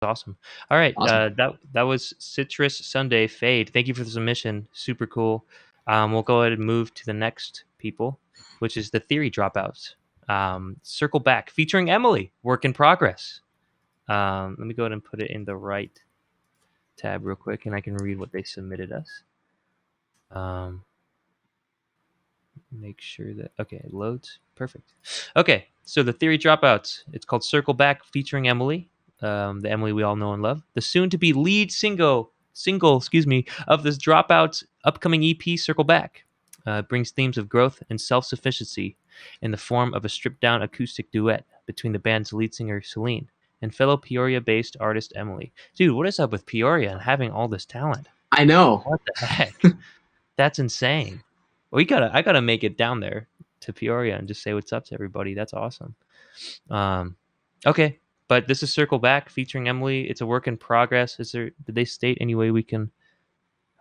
Awesome. All right, Awesome. that was Citrus Sunday Fade. Thank you for the submission. Super cool. We'll go ahead and move to the next people, which is the Theory Dropouts. Circle Back, featuring Emily. Work in progress. Let me go ahead and put it in the right tab real quick, and I can read what they submitted us. Make sure that it loads. Perfect. Okay, so the Theory Dropouts. It's called Circle Back, featuring Emily. The Emily we all know and love, the soon-to-be lead single, of this Dropouts upcoming EP, Circle Back. Brings themes of growth and self-sufficiency in the form of a stripped-down acoustic duet between the band's lead singer, Celine, and fellow Peoria-based artist, Emily. Dude, what is up with Peoria and having all this talent? I know. What the heck? That's insane. I gotta make it down there to Peoria and just say what's up to everybody. That's awesome. Okay. But this is Circle Back, featuring Emily. It's a work in progress. Did they state any way we can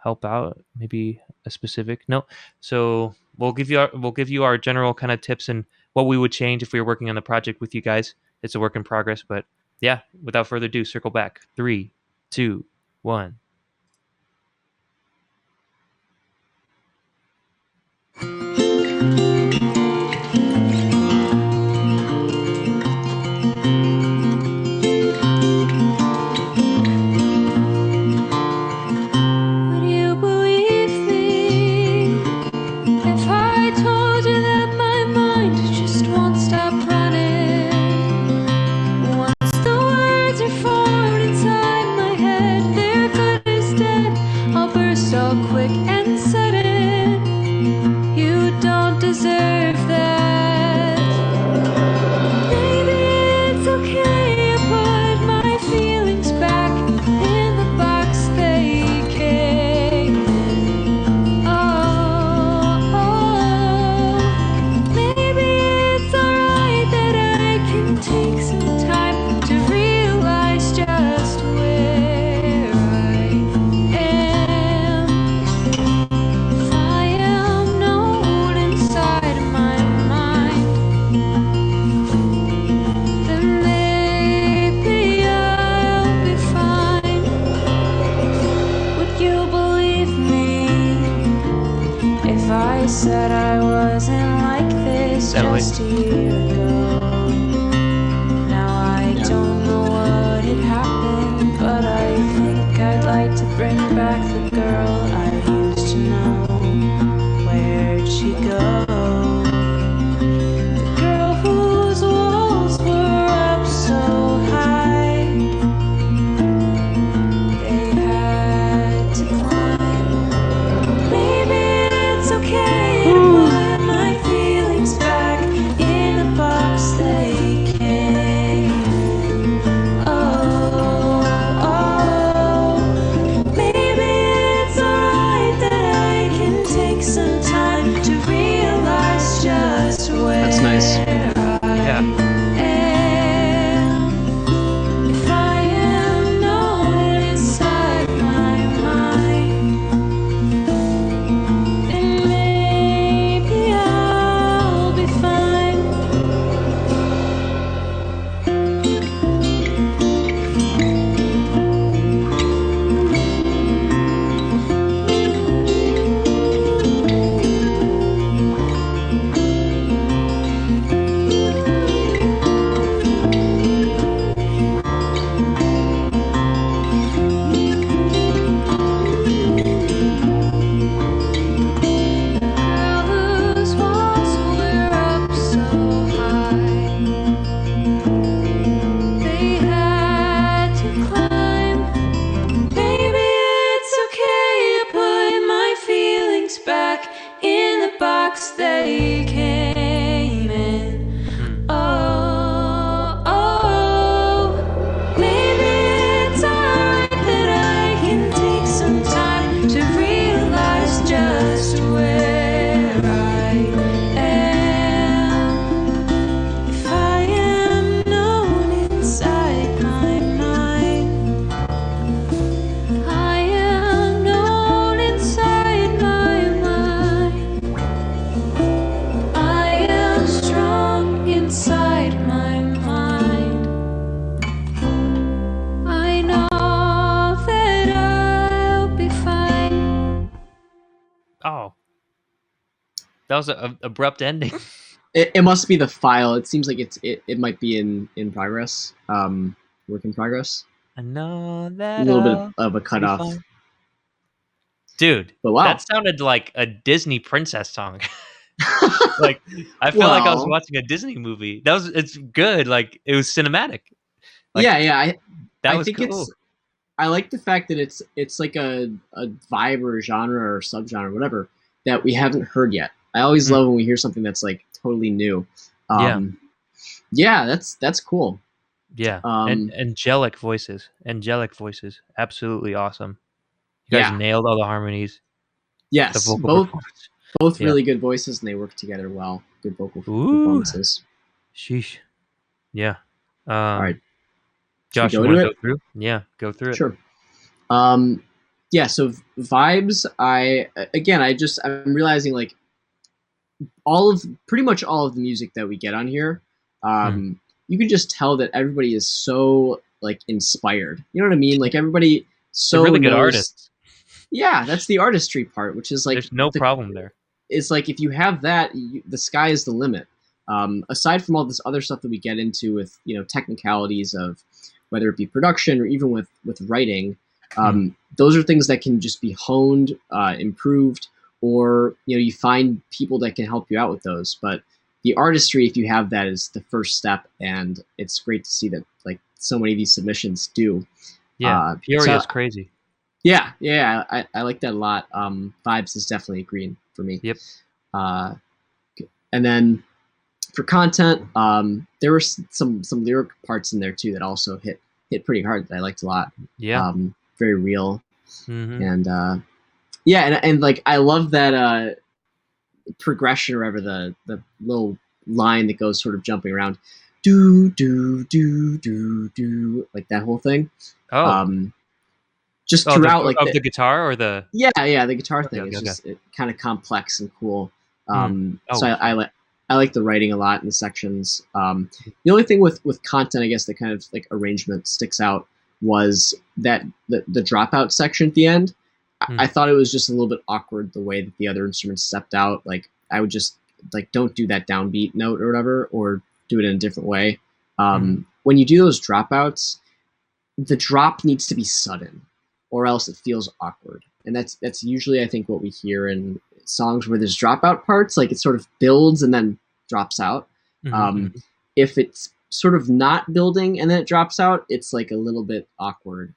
help out? Maybe a specific? No. So we'll give you our general kind of tips and what we would change if we were working on the project with you guys. It's a work in progress, but yeah. Without further ado, Circle Back. 3, 2, 1. Said I wasn't like this just a year ago. Now I don't know what had happened, but I think I'd like to bring back the girl I used to know. Where'd she go? The girl whose walls were up so high, they had to climb. Maybe it's okay. Put my feelings back in a box That was an abrupt ending. It must be the file. It seems like it might be in progress. Work in progress. I know A that little bit I'll of a be cutoff. fine. Dude, But that wow. sounded like a Disney princess song. Like, I felt like I was Well, watching a Disney movie. It's good. Like, it was cinematic. Like, yeah. that I was think cool. I like the fact that it's like a vibe or a genre or subgenre, whatever, that we haven't heard yet. I always Mm, love when we hear something that's like totally new. yeah, Um, yeah, that's cool. yeah. And Um, angelic voices. Absolutely awesome. You guys yeah, nailed all the harmonies, the yes, vocal performance. both Yeah. really good voices and they work together well. Good vocal Ooh, performances. sheesh. Yeah. All right, should we Josh, you go want to to go it? through? Yeah, go through it. Sure. Um, yeah. So vibes. I'm realizing like pretty much all of the music that we get on here, Mm. you can just tell that everybody is so like inspired. You know what I mean? Like everybody They're so really good knows. artists. Yeah, that's the artistry part, which is like There's no problem there. it's like if you have that, the sky is the limit. Aside from all this other stuff that we get into with technicalities of whether it be production or even with writing, Mm. those are things that can just be honed, improved, or you find people that can help you out with those. But the artistry, if you have that, is the first step, and it's great to see that like so many of these submissions do. Yeah, So Peoria's crazy. yeah, I like that a lot. Vibes is definitely a green for me. Yep. Uh, and then for content, there were some lyric parts in there too that also hit pretty hard that I liked a lot. Yeah. Very real, Mm-hmm. and yeah, and like I love that progression or whatever, the little line that goes sort of jumping around, do like that whole thing. Oh. Just Oh, throughout like the guitar or the. yeah, the guitar Okay. thing Okay. is Okay. just kind of complex and cool. Mm. Oh, So I like the writing a lot in the sections. The only thing with content, I guess, that kind of like arrangement sticks out was that the dropout section at the end. Mm. I thought it was just a little bit awkward the way that the other instruments stepped out. Like I would just like don't do that downbeat note or whatever, or do it in a different way. When you do those dropouts, the drop needs to be sudden, or else it feels awkward. And that's usually I think what we hear in songs where there's dropout parts, like it sort of builds and then drops out. Mm-hmm. Um, if it's sort of not building and then it drops out, it's like a little bit awkward.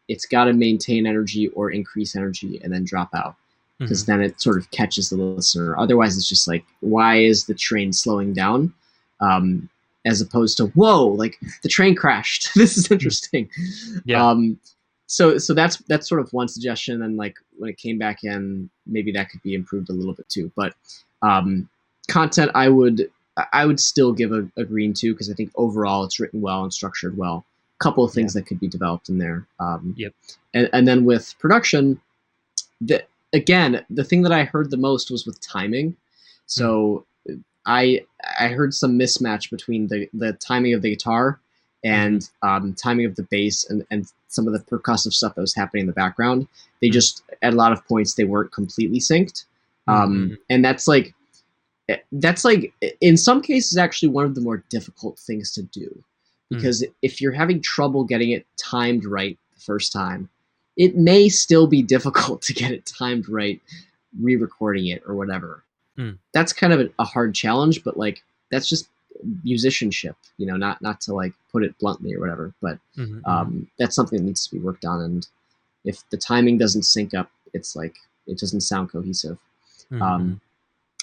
It's got to maintain energy or increase energy and then drop out, because then it sort of catches the listener. Otherwise, it's just like, why is the train slowing down? As opposed to, whoa, like the train crashed. This is interesting. Yeah. So that's sort of one suggestion. And like when it came back in, maybe that could be improved a little bit too. But content, I would still give a green to, because I think overall it's written well and structured well. A couple of things that could be developed in there. Yep. And then with production, again, the thing that I heard the most was with timing. So I heard some mismatch between the timing of the guitar and timing of the bass and some of the percussive stuff that was happening in the background. They just, at a lot of points, they weren't completely synced. And that's like in some cases actually one of the more difficult things to do, because if you're having trouble getting it timed right the first time, it may still be difficult to get it timed right re-recording it or whatever. That's kind of a hard challenge, but like that's just musicianship, not to like put it bluntly or whatever, but that's something that needs to be worked on. And if the timing doesn't sync up, it's like it doesn't sound cohesive.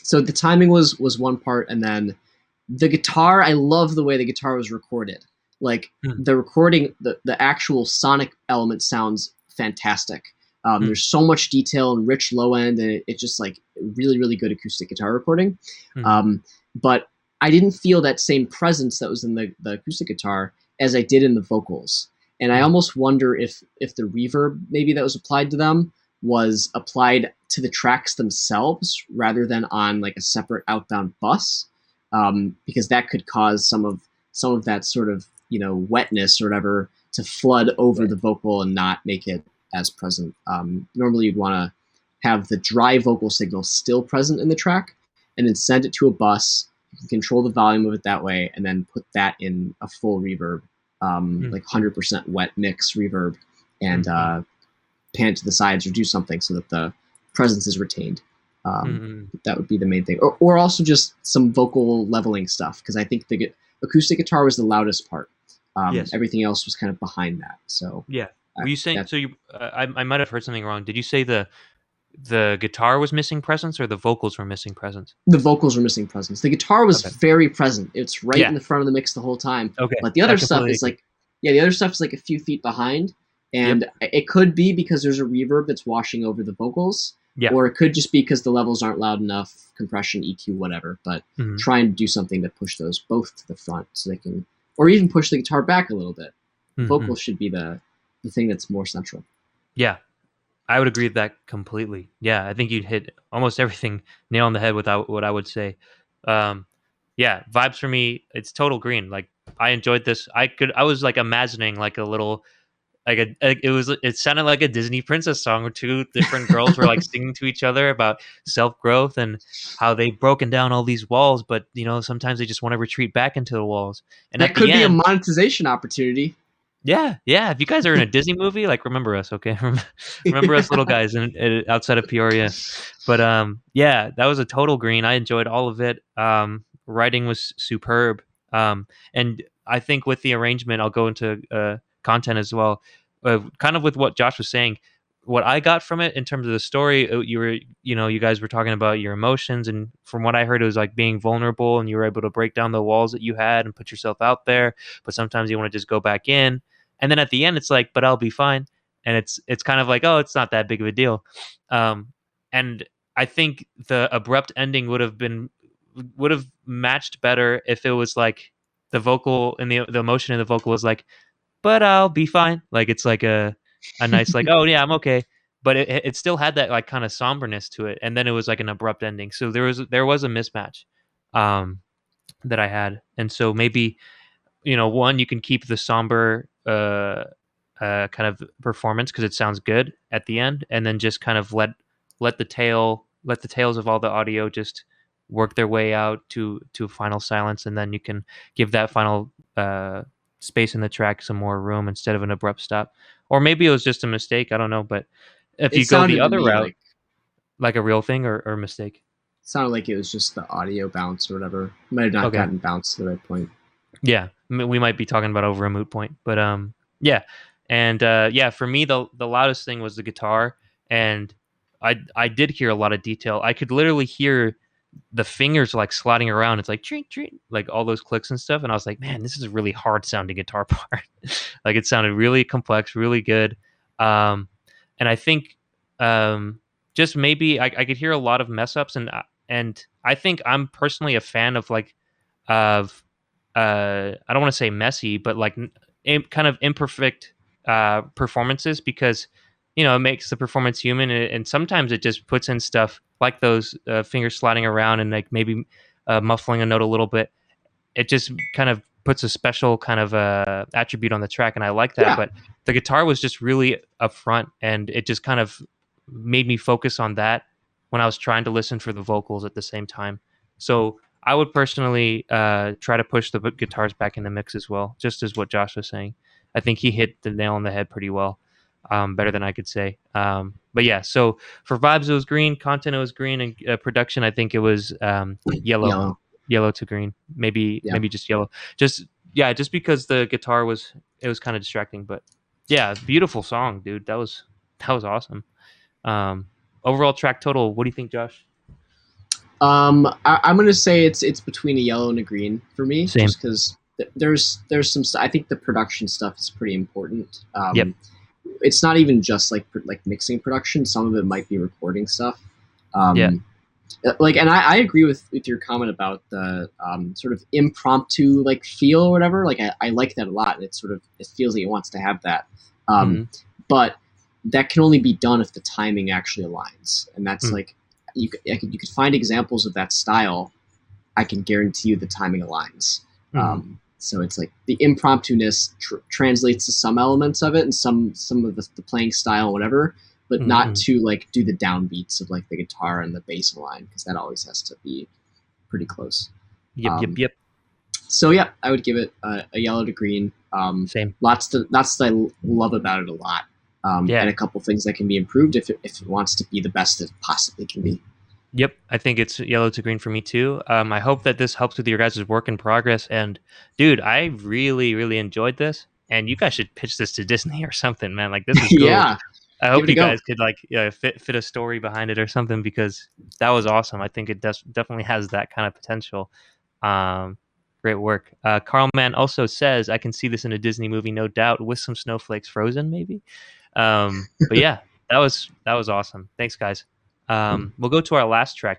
So the timing was one part, and then the guitar, I love the way the guitar was recorded. Like the recording, the actual sonic element sounds fantastic. There's so much detail and rich low end, and it's just like really, really good acoustic guitar recording. But I didn't feel that same presence that was in the acoustic guitar as I did in the vocals. And I almost wonder if the reverb maybe that was applied to them was applied to the tracks themselves rather than on like a separate outbound bus, because that could cause some of that sort of wetness or whatever to flood over the vocal and not make it as present. Normally you'd want to have the dry vocal signal still present in the track, and then send it to a bus. You can control the volume of it that way, and then put that in a full reverb, like 100% wet mix reverb, and pan it to the sides or do something so that the presence is retained. That would be the main thing. Or also just some vocal leveling stuff, because I think the acoustic guitar was the loudest part. Yes. Everything else was kind of behind that. So Yeah. Were you saying, so you, I might have heard something wrong. Did you say the guitar was missing presence or the vocals were missing presence? The vocals were missing presence. The guitar was very present. It's right in the front of the mix the whole time. Okay. But the other stuff is like, the other stuff is like a few feet behind. And it could be because there's a reverb that's washing over the vocals. Yeah. Or it could just be because the levels aren't loud enough, compression, EQ, whatever. But try and do something to push those both to the front so they can, or even push the guitar back a little bit. The vocals should be the thing that's more central. Yeah. I would agree with that completely. Yeah, I think you'd hit almost everything nail on the head with what I would say. Yeah, vibes for me, it's total green. Like, I enjoyed this. I was like imagining like a little, it sounded like a Disney princess song where two different girls were like singing to each other about self-growth and how they've broken down all these walls, but sometimes they just want to retreat back into the walls. And that could be a monetization opportunity. Yeah. If you guys are in a Disney movie, like, remember us, okay? Remember us little guys outside of Peoria. But yeah, that was a total green. I enjoyed all of it. Writing was superb. And I think with the arrangement, I'll go into content as well. Kind of with what Josh was saying, what I got from it in terms of the story, you guys were talking about your emotions, and from what I heard, it was like being vulnerable, and you were able to break down the walls that you had and put yourself out there. But sometimes you want to just go back in. And then at the end, it's like, but I'll be fine. And it's kind of like, oh, it's not that big of a deal. And I think the abrupt ending would have matched better if it was like the vocal and the emotion in the vocal was like, but I'll be fine. Like, it's like a nice, like, oh yeah, I'm okay. But it still had that like kind of somberness to it. And then it was like an abrupt ending. So there was a mismatch that I had. And so maybe, one, you can keep the somber kind of performance because it sounds good at the end, and then just kind of let the tails of all the audio just work their way out to final silence, and then you can give that final space in the track some more room instead of an abrupt stop. Or maybe it was just a mistake, I don't know. But if you go the other route, like a real thing or a mistake. It sounded like it was just the audio bounce or whatever. It might have not gotten bounced to the right point. Yeah, we might be talking about over a moot point, but yeah. And for me, the loudest thing was the guitar, and I did hear a lot of detail. I could literally hear the fingers like sliding around. It's like treat, like all those clicks and stuff. And I was like, man, this is a really hard sounding guitar part. Like, it sounded really complex, really good. And I think just maybe I could hear a lot of mess ups, and I think I'm personally a fan of I don't want to say messy, but like kind of imperfect performances, because it makes the performance human, and sometimes it just puts in stuff like those fingers sliding around and like maybe muffling a note a little bit. It just kind of puts a special kind of attribute on the track, and I like that. But the guitar was just really upfront, and it just kind of made me focus on that when I was trying to listen for the vocals at the same time. So I would personally try to push the guitars back in the mix as well, just as what Josh was saying. I think he hit the nail on the head pretty well, better than I could say. But yeah, so for vibes, it was green. Content, it was green. And production, I think it was yellow to green. Maybe just yellow. Just because the guitar was kind of distracting. But yeah, beautiful song, dude. That was awesome. Overall track total, what do you think, Josh? I'm gonna say it's between a yellow and a green for me. Same. Just because there's some. I think the production stuff is pretty important. Yep. It's not even just like mixing production. Some of it might be recording stuff. Like, and I agree with your comment about the sort of impromptu like feel or whatever. Like, I like that a lot. It feels like it wants to have that. But that can only be done if the timing actually aligns, and that's like. You could find examples of that style. I can guarantee you the timing aligns. So it's like the impromptu-ness translates to some elements of it and some of the playing style, whatever. but not Mm-hmm. to like do the downbeats of like the guitar and the bass line, because that always has to be pretty close. Yep. So yeah, I would give it a yellow to green. Same. Lots that I love about it a lot, Yeah. and a couple things that can be improved if it wants to be the best it possibly can be. Yep, I think it's yellow to green for me too. I hope that this helps with your guys' work in progress. And dude, I really, really enjoyed this. And you guys should pitch this to Disney or something, man. Like this is cool. Yeah, I give hope it a you go. guys could like fit a story behind it or something because that was awesome. I think it definitely has that kind of potential. Um, Great work. Carl Mann also says I can see this in a Disney movie, no doubt, with some snowflakes frozen, maybe. But yeah, that was awesome. Thanks, guys. We'll go to our last track